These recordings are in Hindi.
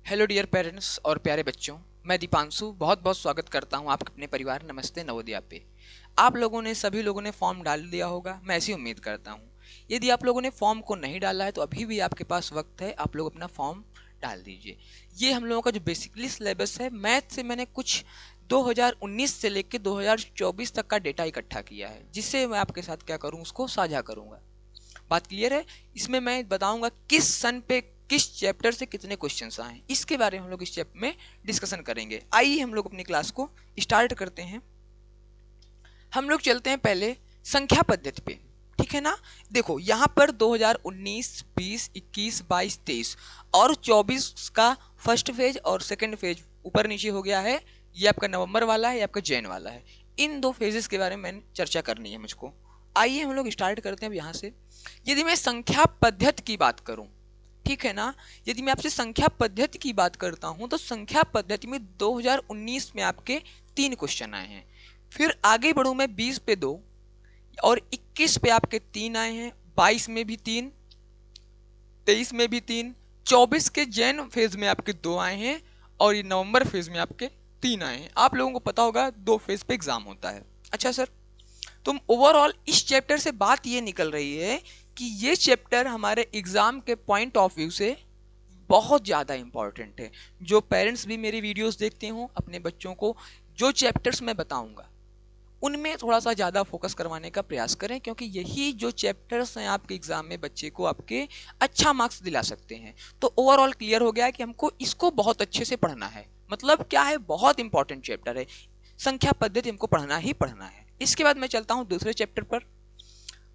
हेलो डियर पेरेंट्स और प्यारे बच्चों, मैं दीपांशु बहुत बहुत स्वागत करता हूं आपके अपने परिवार नमस्ते नवोदया पे। आप लोगों ने सभी लोगों ने फॉर्म डाल दिया होगा, मैं ऐसी उम्मीद करता हूं। यदि आप लोगों ने फॉर्म को नहीं डाला है तो अभी भी आपके पास वक्त है, आप लोग अपना फॉर्म डाल दीजिए। ये हम लोगों का जो बेसिकली सिलेबस है मैथ से मैंने कुछ 2019 से लेकर 2024 तक का डेटा इकट्ठा किया है, जिससे मैं आपके साथ क्या करूँ उसको साझा करूँगा। बात क्लियर है। इसमें मैं बताऊंगा किस सन पे किस चैप्टर से कितने क्वेश्चंस आए, इसके बारे में हम लोग इस चैप्टर में डिस्कशन करेंगे। आइए हम लोग अपनी क्लास को स्टार्ट करते हैं। हम लोग चलते हैं पहले संख्या पद्धति पे, ठीक है ना। देखो यहाँ पर 2019, 20, 21, 22, 23 और 24 का फर्स्ट फेज और सेकंड फेज ऊपर नीचे हो गया है। ये आपका नवंबर वाला है, ये आपका जैन वाला है। इन दो फेजेस के बारे में मैंने चर्चा करनी है मुझको। आइए हम लोग स्टार्ट करते हैं अब यहाँ से। यदि मैं संख्या पद्धति की बात करूं, ठीक है ना, यदि मैं आपसे संख्या पद्धति की बात करता हूं तो संख्या पद्धति में 2019 में आपके 3 क्वेश्चन आए हैं। फिर आगे बढ़ूं मैं 20 पे 2 और 21 पे आपके 3 आए हैं, 22 में भी 3, 23 में भी 3, 24 के जैन फेज में आपके 2 आए हैं और ये नवंबर फेज में आपके 3 आए हैं। आप लोगों को पता होगा 2 फेज पे एग्जाम होता है। अच्छा सर, तो ओवरऑल इस चैप्टर से बात ये निकल रही है कि ये चैप्टर हमारे एग्जाम के पॉइंट ऑफ व्यू से बहुत ज़्यादा इंपॉर्टेंट है। जो पेरेंट्स भी मेरी वीडियोस देखते हो, अपने बच्चों को जो चैप्टर्स मैं बताऊंगा उनमें थोड़ा सा ज़्यादा फोकस करवाने का प्रयास करें, क्योंकि यही जो चैप्टर्स हैं आपके एग्जाम में बच्चे को आपके अच्छा मार्क्स दिला सकते हैं। तो ओवरऑल क्लियर हो गया कि हमको इसको बहुत अच्छे से पढ़ना है। मतलब क्या है, बहुत इंपॉर्टेंट चैप्टर है, संख्या पद्धति हमको पढ़ना ही पढ़ना है। इसके बाद मैं चलता हूं दूसरे चैप्टर पर,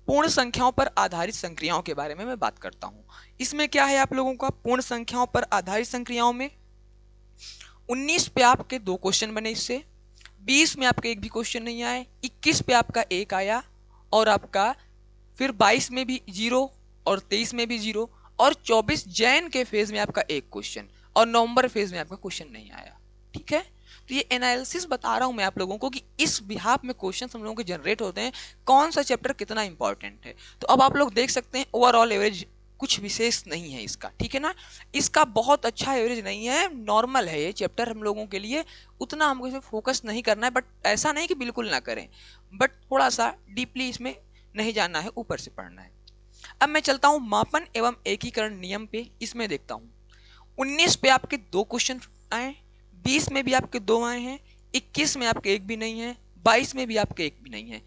पूर्ण संख्याओं पर आधारित संक्रियाओं के बारे में मैं बात करता हूं। इसमें क्या है आप लोगों का, पूर्ण संख्याओं पर आधारित संक्रियाओं में 19 पे आपके 2 क्वेश्चन बने, इससे 20 में आपके एक भी क्वेश्चन नहीं आए, 21 पे आपका एक आया और आपका फिर 22 में भी 0 और 23 में भी 0 और 24 जैन के फेज में आपका एक क्वेश्चन और नवंबर फेज में आपका क्वेश्चन नहीं आया। ठीक है, तो ये एनालिसिस बता रहा हूं मैं आप लोगों को कि इस बिहाफ में क्वेश्चन हम लोगों के जनरेट होते हैं, कौन सा चैप्टर कितना इंपॉर्टेंट है। तो अब आप लोग देख सकते हैं ओवरऑल एवरेज कुछ विशेष नहीं है इसका, ठीक है ना। इसका बहुत अच्छा एवरेज नहीं है, नॉर्मल है ये चैप्टर हम लोगों के लिए। उतना हमको इसमें फोकस नहीं करना है, बट ऐसा नहीं कि बिल्कुल ना करें, बट थोड़ा सा डीपली इसमें नहीं जानना है, ऊपर से पढ़ना है। अब मैं चलता हूं मापन एवं एकीकरण नियम पे। इसमें देखता हूं 19 पे आपके 2 क्वेश्चन आए, 20 में भी आपके 2 आए हैं, 21 में आपके एक भी नहीं है, 22 में भी आपके एक भी नहीं है,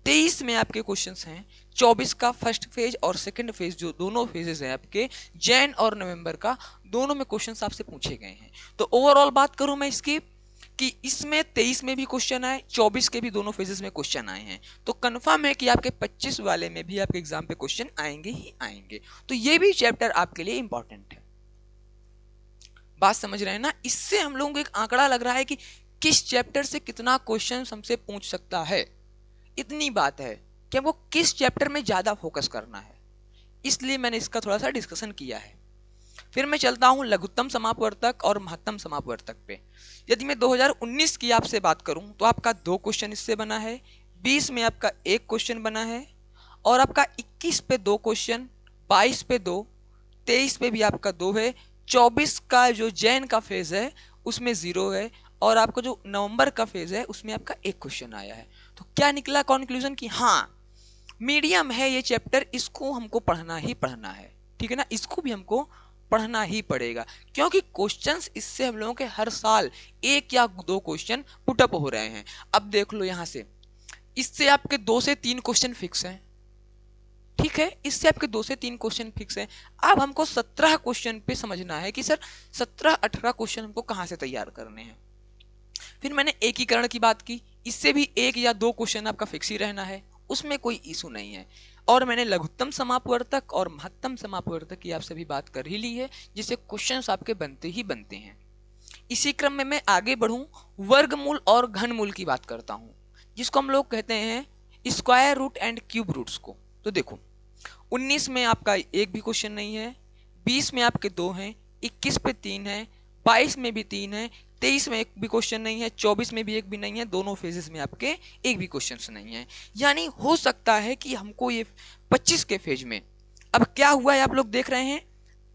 23 में आपके क्वेश्चंस हैं, 24 का फर्स्ट फेज और सेकंड फेज जो दोनों फेजेस हैं आपके जैन और नवंबर का, दोनों में क्वेश्चंस आपसे पूछे गए हैं। तो ओवरऑल बात करूं मैं इसकी कि इसमें 23 में भी क्वेश्चन आए, 24 के भी दोनों फेजेस में क्वेश्चन आए हैं, तो कंफर्म है कि आपके 25 वाले में भी आपके एग्जाम पे क्वेश्चन आएंगे ही आएंगे। तो ये भी चैप्टर आपके लिए इंपॉर्टेंट है। बात समझ रहे हैं ना। इससे हम लोगों को एक आंकड़ा लग रहा है कि किस चैप्टर से कितना क्वेश्चन हमसे पूछ सकता है। इतनी बात है कि हमको किस चैप्टर में ज्यादा फोकस करना है, इसलिए मैंने इसका थोड़ा सा डिस्कशन किया है। फिर मैं चलता हूं लघुत्तम समापवर्तक और महत्तम समापवर्तक पे। यदि मैं 2019 की आपसे बात करूं तो आपका 2 क्वेश्चन इससे बना है, 20 में आपका एक क्वेश्चन बना है और आपका 21 पे 2 क्वेश्चन, 22 पे 2, 23 पे भी आपका 2 है, 24 का जो जैन का फेज है उसमें 0 है और आपका जो नवंबर का फेज है उसमें आपका एक क्वेश्चन आया है। तो क्या निकला कंक्लूजन कि हाँ, मीडियम है ये चैप्टर, इसको हमको पढ़ना ही पढ़ना है, ठीक है ना। इसको भी हमको पढ़ना ही पड़ेगा, क्योंकि क्वेश्चंस इससे हम लोगों के हर साल 1 या 2 क्वेश्चन पुटअप हो रहे हैं। अब देख लो यहां से, इससे आपके 2 से 3 क्वेश्चन फिक्स हैं, ठीक है, इससे आपके 2 से 3 क्वेश्चन फिक्स हैं। अब हमको 17 क्वेश्चन पे समझना है कि सर 17-18 क्वेश्चन हमको कहां से तैयार करने हैं। फिर मैंने एकीकरण की बात की, इससे भी 1 या 2 क्वेश्चन आपका फिक्स ही रहना है, उसमें कोई इशू नहीं है। और मैंने लघुत्तम समापवर्तक और महत्तम समापवर्तक की आपसे भी बात कर ही ली है, जिससे क्वेश्चंस आपके बनते ही बनते हैं। इसी क्रम में मैं आगे बढ़ूं, वर्गमूल और घनमूल की बात करता हूं, जिसको हम लोग कहते हैं square root and cube roots को। तो देखो 19 में आपका एक भी क्वेश्चन नहीं है, 20 में आपके 2 हैं, 21 पे 3 है, 22 में भी 3 है, 23 में एक भी क्वेश्चन नहीं है, 24 में भी एक भी नहीं है, दोनों फेजेस में आपके एक भी क्वेश्चन नहीं है। यानी हो सकता है कि हमको ये 25 के फेज में, अब क्या हुआ है आप लोग देख रहे हैं,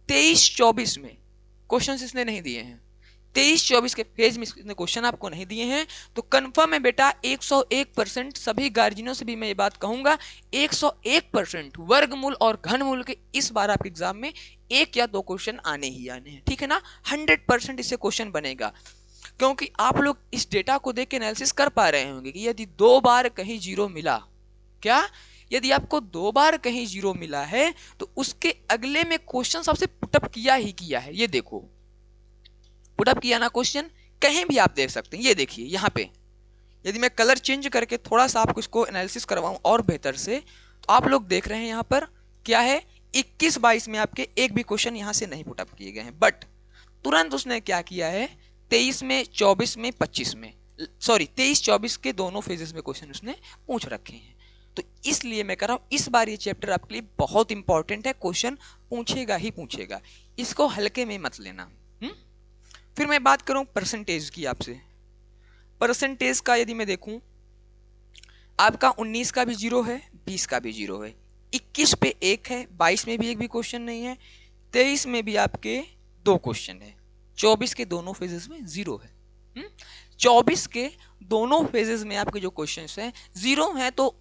23-24 में क्वेश्चन इसने नहीं दिए हैं, 23-24 के फेज में इसने क्वेश्चन आपको नहीं दिए हैं, तो कंफर्म है बेटा 101% सभी गार्जियनों से भी मैं ये बात कहूंगा 101% वर्गमूल और घनमूल के इस बार आपके एग्जाम में एक या दो क्वेश्चन आने ही आने हैं, ठीक है ना। 100% इससे क्वेश्चन बनेगा, क्योंकि आप लोग इस डेटा को देख के एनालिसिस कर पा रहे होंगे कि यदि 2 बार कहीं जीरो मिला, क्या यदि आपको 2 बार कहीं जीरो मिला है तो उसके अगले में क्वेश्चन सबसे पुटअप किया ही किया है। ये देखो पुटअप किया ना क्वेश्चन, कहीं भी आप देख सकते हैं। ये देखिए यहाँ पे यदि मैं कलर चेंज करके थोड़ा सा आपको इसको एनालिसिस करवाऊं और बेहतर से, तो आप लोग देख रहे हैं यहाँ पर क्या है, 21-22 में आपके एक भी क्वेश्चन यहाँ से नहीं पुटअप किए गए हैं, बट तुरंत उसने क्या किया है 23 में, 24 में, 25 में, सॉरी 23-24 के दोनों फेजेस में क्वेश्चन उसने पूछ रखे हैं। तो इसलिए मैं कह रहा हूं इस बार ये चैप्टर आपके लिए बहुत इंपॉर्टेंट है, क्वेश्चन पूछेगा ही पूछेगा, इसको हल्के में मत लेना। फिर मैं बात करूं परसेंटेज की आपसे। परसेंटेज का यदि मैं देखूं, आपका 19 का भी जीरो है, 20 का भी जीरो है, 21 पे एक है, 22 में भी एक भी क्वेश्चन नहीं है, 23 में भी आपके दो क्वेश्चन है, 24 के दोनों फेजेस में जीरो है। 24 के दोनों फेजेस में आपके जो क्वेश्चंस हैं जीरो हैं, तो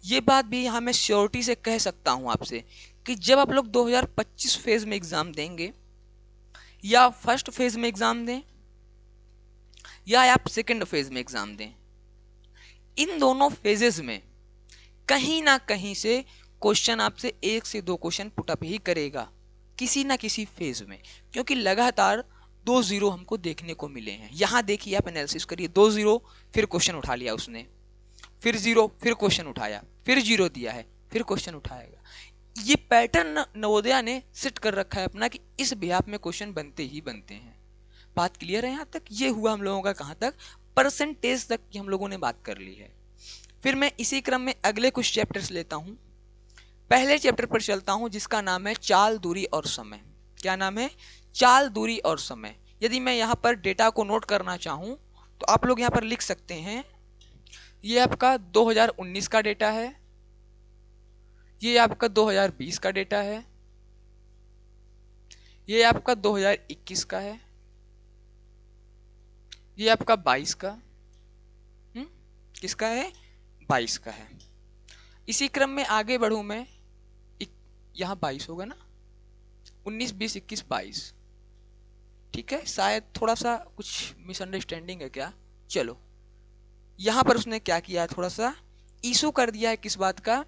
ये बात भी यहां मैं श्योरिटी से कह सकता हूं आपसे कि जब आप लोग 2025 फेज में एग्जाम देंगे या फर्स्ट फेज में एग्जाम दें या आप सेकंड फेज में एग्जाम दें, इन दोनों फेजेस में कहीं ना कहीं से क्वेश्चन आपसे एक से दो क्वेश्चन पुटअप ही करेगा किसी ना किसी फेज में, क्योंकि लगातार 2 जीरो हमको देखने को मिले हैं। यहां देखिए आप एनालिसिस करिए, 2 जीरो फिर क्वेश्चन उठा लिया उसने, फिर जीरो फिर क्वेश्चन उठाया, फिर जीरो दिया है, फिर क्वेश्चन उठाएगा। ये पैटर्न नवोदया ने सेट कर रखा है अपना कि इस बिहाफ में क्वेश्चन बनते ही बनते हैं। बात क्लियर है? यहां तक ये हुआ हम लोगों का, कहां तक, परसेंटेज तक की हम लोगों ने बात कर ली है। फिर मैं इसी क्रम में अगले कुछ चैप्टर्स लेता हूं। पहले चैप्टर पर चलता हूं जिसका नाम है चाल, दूरी और समय। क्या नाम है? चाल, दूरी और समय। यदि मैं यहां पर डेटा को नोट करना चाहूं तो आप लोग यहां पर लिख सकते हैं, ये आपका 2019 का डेटा है, ये आपका 2020 का डेटा है, ये आपका 2021 का है, ये आपका 22 का, किसका है? 22 का है। इसी क्रम में आगे बढ़ूं मैं, यहां 22 होगा ना, 19, 20, 21, 22, ठीक है। शायद थोड़ा सा कुछ मिसअंडरस्टैंडिंग है क्या? चलो, यहां पर उसने क्या किया है, थोड़ा सा इशू कर दिया है किस बात का,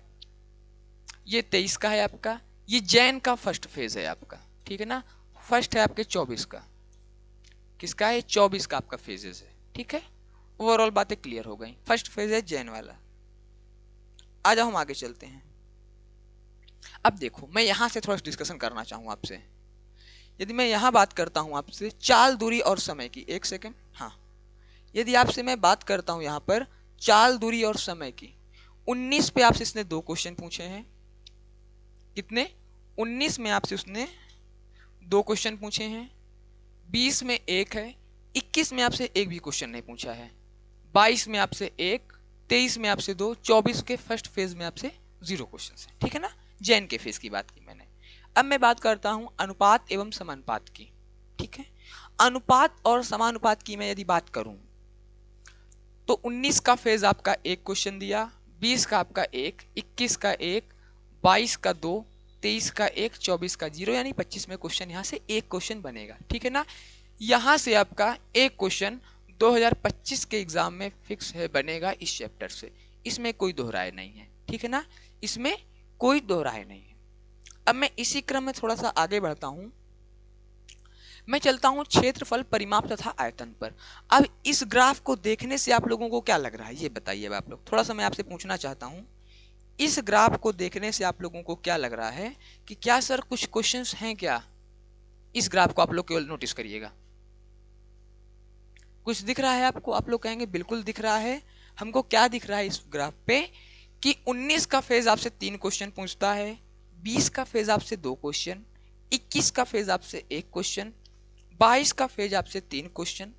ये 23 का है आपका, ये जैन का फर्स्ट फेज है आपका, ठीक है ना। फर्स्ट है आपके 24 का, किसका है? 24 का आपका फेजेस है, ठीक है। ओवरऑल बातें क्लियर हो गई, फर्स्ट फेज है जैन वाला। आ जाओ हम आगे चलते हैं। अब देखो मैं यहां से थोड़ा डिस्कशन करना चाहूंगा आपसे। यदि मैं यहां बात करता हूं आपसे चाल, दूरी और समय की, एक सेकेंड, हाँ, यदि आपसे मैं बात करता हूं यहां पर चाल, दूरी और समय की, 19 पे आपसे इसने दो क्वेश्चन पूछे हैं, कितने? 19 में आपसे उसने दो क्वेश्चन पूछे हैं, 20 में एक है, 21 में आपसे एक भी क्वेश्चन नहीं पूछा है, 22 में आपसे एक, 23 में आपसे दो, 24 के फर्स्ट फेज में आपसे जीरो क्वेश्चन है, ठीक है ना। जैन के फेज की बात की मैंने। अब मैं बात करता हूं अनुपात एवं समानुपात की, ठीक है। अनुपात और समानुपात की मैं यदि बात करूं तो 19 का फेज आपका एक क्वेश्चन दिया, 20 का आपका एक, 21 का एक, 22 का दो, 23 का एक, 24 का जीरो, यानी 25 में क्वेश्चन यहां से एक क्वेश्चन बनेगा, ठीक है ना। यहां से आपका एक क्वेश्चन 2025 के एग्जाम में फिक्स है, बनेगा इस चैप्टर से, इसमें कोई दोहराए नहीं है, ठीक है ना, इसमें कोई दोहराए नहीं है। अब मैं इसी क्रम में थोड़ा सा आगे बढ़ता हूं, मैं चलता हूं क्षेत्रफल, परिमाप तथा आयतन पर। अब इस ग्राफ को देखने से आप लोगों को क्या लग रहा है ये बताइए। आप लोग थोड़ा सा मैं आपसे पूछना चाहता हूं, इस ग्राफ को देखने से आप लोगों को क्या लग रहा है कि क्या सर कुछ क्वेश्चंस हैं क्या? इस ग्राफ को आप लोग केवल नोटिस करिएगा, कुछ दिख रहा है आपको? आप लोग कहेंगे बिल्कुल दिख रहा है। हमको क्या दिख रहा है इस ग्राफ पे कि 19 का फेज आपसे 3 क्वेश्चन पूछता है, 20 का फेज आपसे 2 क्वेश्चन, 21 का फेज आपसे 1 क्वेश्चन, 22 का फेज आपसे 3 क्वेश्चन,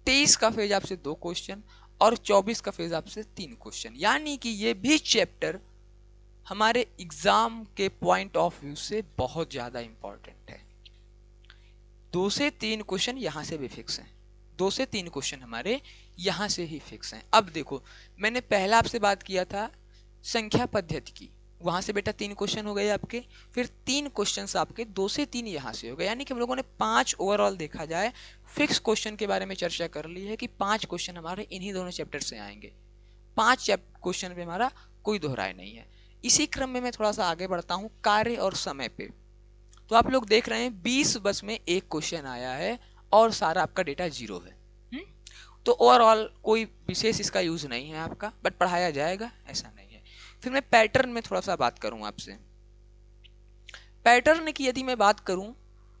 23 का फेज आपसे 2 क्वेश्चन और 24 का फेज आपसे 3 क्वेश्चन। यानी कि ये भी चैप्टर हमारे एग्जाम के पॉइंट ऑफ व्यू से बहुत ज्यादा इंपॉर्टेंट है। 2 से 3 क्वेश्चन यहाँ से भी फिक्स हैं, 2 से 3 क्वेश्चन हमारे यहाँ से ही फिक्स हैं। अब देखो, मैंने पहला आपसे बात किया था संख्या पद्धति की, वहां से बेटा 3 क्वेश्चन हो गए आपके, फिर 3 क्वेश्चन आपके 2 से 3 यहाँ से हो गए, यानी कि हम लोगों ने 5 ओवरऑल देखा जाए फिक्स क्वेश्चन के बारे में चर्चा कर ली है कि 5 क्वेश्चन हमारे इन्हीं दोनों चैप्टर से आएंगे, 5 क्वेश्चन पे हमारा कोई दोहराए नहीं है। इसी क्रम में मैं थोड़ा सा आगे बढ़ता हूँ कार्य और समय पे। तो आप लोग देख रहे हैं 20 बस में एक क्वेश्चन आया है और सारा आपका डेटा 0 है। तो ओवरऑल कोई विशेष इसका यूज नहीं है आपका, बट पढ़ाया जाएगा ऐसा नहीं है। फिर मैं पैटर्न में थोड़ा सा बात करूं आपसे। पैटर्न की यदि मैं बात करूं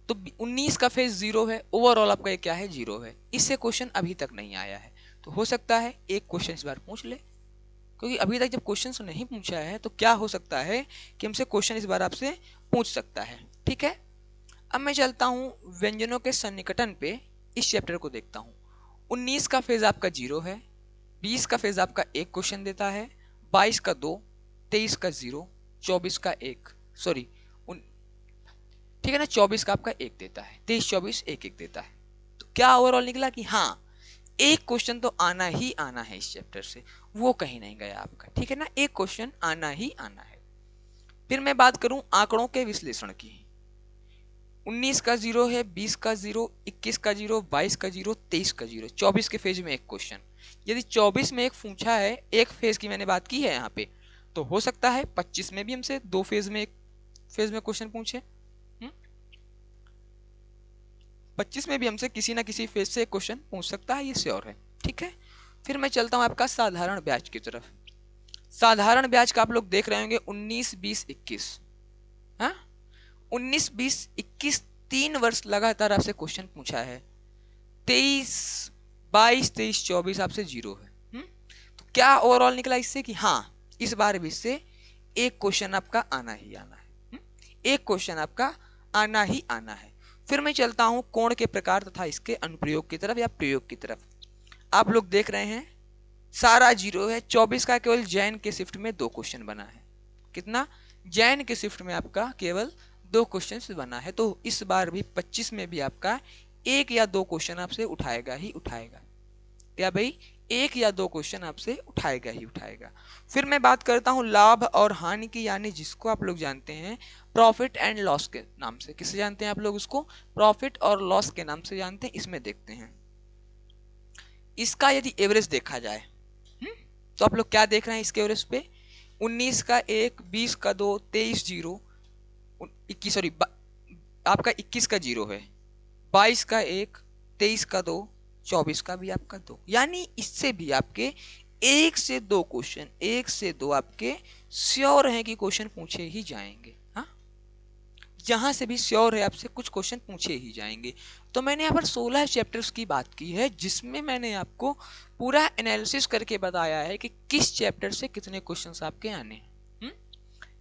तो 19 का फेज 0 है, ओवरऑल आपका क्या है 0 है, इससे क्वेश्चन अभी तक नहीं आया है। तो हो सकता है एक क्वेश्चन इस बार पूछ ले, क्योंकि अभी तक जब क्वेश्चन नहीं पूछा है तो क्या हो सकता है कि हमसे क्वेश्चन इस बार आपसे पूछ सकता है। ठीक है, अब मैं चलता हूं व्यंजनों के सन्निकटन पे, इस चैप्टर को देखता हूं। 19 का फेज आपका 0 है, 20 का फेज आपका एक क्वेश्चन देता है, 22 का 2, 23 का 0, 24 का 1, सॉरी ठीक है ना, 24 का आपका 1 देता है, 23 24 1 1 देता है। तो क्या ओवरऑल निकला कि हाँ एक क्वेश्चन तो आना ही आना है इस चैप्टर से, वो कहीं नहीं गया आपका। ठीक है ना, एक क्वेश्चन आना ही आना है। फिर मैं बात करूं आंकड़ों के विश्लेषण की। 19 का 0 है, 20 का 0, 21 का 0, 22 का 0, 23 का 0, 24 के फेज में एक क्वेश्चन। यदि 24 में एक पूछा है, एक फेज की मैंने बात की है यहाँ पे, तो हो सकता है 25 में भी हमसे दो फेज में एक फेज में क्वेश्चन पूछे, 25 में भी हमसे किसी ना किसी फेज से क्वेश्चन पूछ सकता है, ये श्योर है। ठीक है, फिर मैं चलता हूं आपका साधारण ब्याज की तरफ। साधारण ब्याज का आप लोग देख रहे होंगे 19 20 21, हाँ 19 20 21 3 वर्ष लगातार आपसे क्वेश्चन पूछा है, 23 22 23 24 आपसे 0 है। तो क्या ओवरऑल निकला इससे कि हाँ इस बार भी इससे एक क्वेश्चन आपका आना ही आना है, एक क्वेश्चन आपका आना ही आना है। फिर मैं चलता हूं कोण के प्रकार तथा इसके अनुप्रयोग की तरफ या प्रयोग की तरफ। आप लोग देख रहे हैं सारा 0 है, 24 का केवल जैन के शिफ्ट में 2 क्वेश्चन बना है। कितना? जैन के शिफ्ट में आपका केवल 2 क्वेश्चन बना है। तो इस बार भी 25 में भी आपका एक या दो क्वेश्चन आपसे उठाएगा ही उठाएगा। क्या भाई? एक या दो क्वेश्चन आपसे उठाएगा ही उठाएगा। फिर मैं बात करता हूं लाभ और हानि की, यानी जिसको आप लोग जानते हैं प्रॉफिट एंड लॉस के नाम से। किससे जानते हैं आप लोग? उसको प्रॉफिट और लॉस के नाम से जानते हैं। इसमें देखते हैं इसका यदि एवरेज देखा जाए, तो आप लोग क्या देख रहे हैं इसके एवरेज पे? 19 का 1, 20 का 2, 23 0, 21 सॉरी आपका 21 का 0 है, 22 का 1, 23 का 2, 24 का भी आपका 2, यानी इससे भी आपके एक से दो क्वेश्चन, एक से दो आपके श्योर है कि क्वेश्चन पूछे ही जाएंगे। हाँ, जहां से भी श्योर है आपसे कुछ क्वेश्चन पूछे ही जाएंगे। तो मैंने यहाँ पर 16 चैप्टर्स की बात की है, जिसमें मैंने आपको पूरा एनालिसिस करके बताया है कि किस चैप्टर से कितने क्वेश्चंस आपके आने हैं,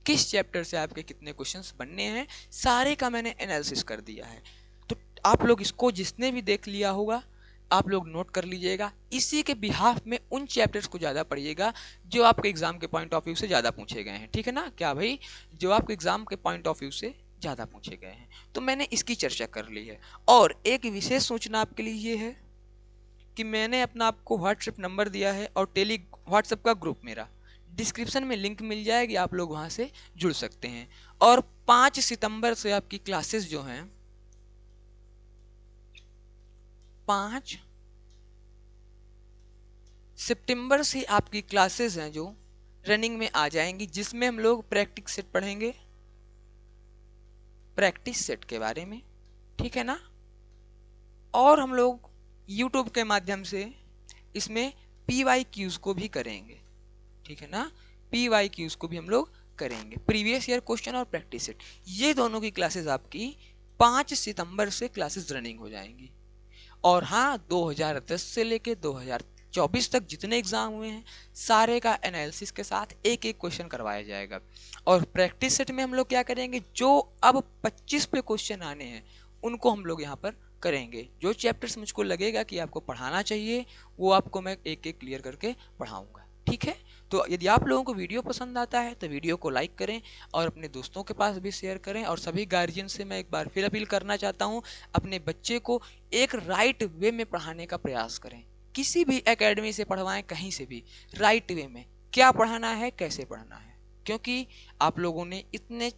किस चैप्टर से आपके कितने क्वेश्चंस बनने हैं, सारे का मैंने एनालिसिस कर दिया है। तो आप लोग इसको जिसने भी देख लिया होगा आप लोग नोट कर लीजिएगा। इसी के बिहाफ में उन चैप्टर्स को ज़्यादा पढ़िएगा जो आपके एग्जाम के पॉइंट ऑफ व्यू से ज़्यादा पूछे गए हैं। ठीक है ना? क्या भाई? जो आपके एग्जाम के पॉइंट ऑफ व्यू से ज़्यादा पूछे गए हैं, तो मैंने इसकी चर्चा कर ली है। और एक विशेष सूचना आपके लिए ये है कि मैंने अपना आपको व्हाट्सएप नंबर दिया है और व्हाट्सएप का ग्रुप मेरा डिस्क्रिप्शन में लिंक मिल जाएगी, आप लोग वहां से जुड़ सकते हैं। और 5 सितंबर से आपकी क्लासेस जो हैं, 5 सितंबर से आपकी क्लासेस हैं जो रनिंग में आ जाएंगी, जिसमें हम लोग प्रैक्टिस सेट पढ़ेंगे, प्रैक्टिस सेट के बारे में। ठीक है ना? और हम लोग यूट्यूब के माध्यम से इसमें PYQs को भी करेंगे। ठीक है ना? PYQs को भी हम लोग करेंगे, प्रीवियस ईयर क्वेश्चन और प्रैक्टिस सेट। ये दोनों की क्लासेस आपकी 5 सितंबर से क्लासेस रनिंग हो जाएंगी। और हाँ, 2010 से लेके 2024 तक जितने एग्जाम हुए हैं सारे का एनालिसिस के साथ एक एक क्वेश्चन करवाया जाएगा। और प्रैक्टिस सेट में हम लोग क्या करेंगे, जो अब 25 पे क्वेश्चन आने हैं उनको हम लोग यहाँ पर करेंगे। जो चैप्टर्स मुझको लगेगा कि आपको पढ़ाना चाहिए वो आपको मैं एक एक क्लियर करके पढ़ाऊंगा। ठीक है। तो यदि आप लोगों को वीडियो पसंद आता है तो वीडियो को लाइक करें और अपने दोस्तों के पास भी शेयर करें। और सभी गार्जियन से मैं एक बार फिर अपील करना चाहता हूं, अपने बच्चे को एक राइट वे में पढ़ाने का प्रयास करें। किसी भी एकेडमी से पढ़वाएं, कहीं से भी, राइट वे में क्या पढ़ाना है, कैसे पढ़ना है। क्योंकि आप लोगों ने इतने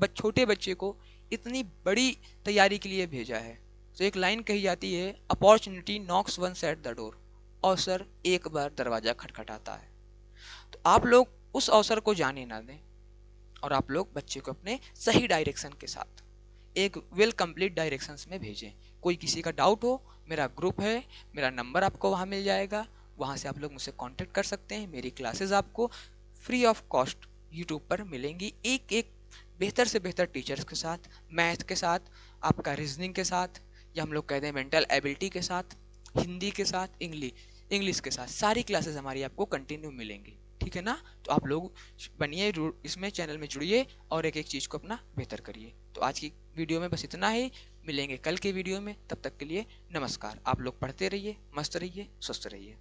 छोटे बच्चे को इतनी बड़ी तैयारी के लिए भेजा है। तो एक लाइन कही जाती है, opportunity knocks once at the door, अवसर एक बार दरवाजा खटखटाता है। तो आप लोग उस अवसर को जाने ना दें और आप लोग बच्चे को अपने सही डायरेक्शन के साथ एक वेल कंप्लीट डायरेक्शन में भेजें। कोई किसी का डाउट हो, मेरा ग्रुप है, मेरा नंबर आपको वहाँ मिल जाएगा, वहाँ से आप लोग मुझसे कांटेक्ट कर सकते हैं। मेरी क्लासेस आपको फ्री ऑफ कॉस्ट यूट्यूब पर मिलेंगी, एक एक बेहतर से बेहतर टीचर्स के साथ, मैथ के साथ, आपका रीजनिंग के साथ, या हम लोग कहते हैं मेंटल एबिलिटी के साथ, हिंदी के साथ, इंग्लिश के साथ, सारी क्लासेस हमारी आपको कंटिन्यू मिलेंगी। ठीक है ना। तो आप लोग बनिए, इसमें चैनल में जुड़िए और एक एक चीज़ को अपना बेहतर करिए। तो आज की वीडियो में बस इतना ही, मिलेंगे कल के वीडियो में, तब तक के लिए नमस्कार। आप लोग पढ़ते रहिए, मस्त रहिए, स्वस्थ रहिए।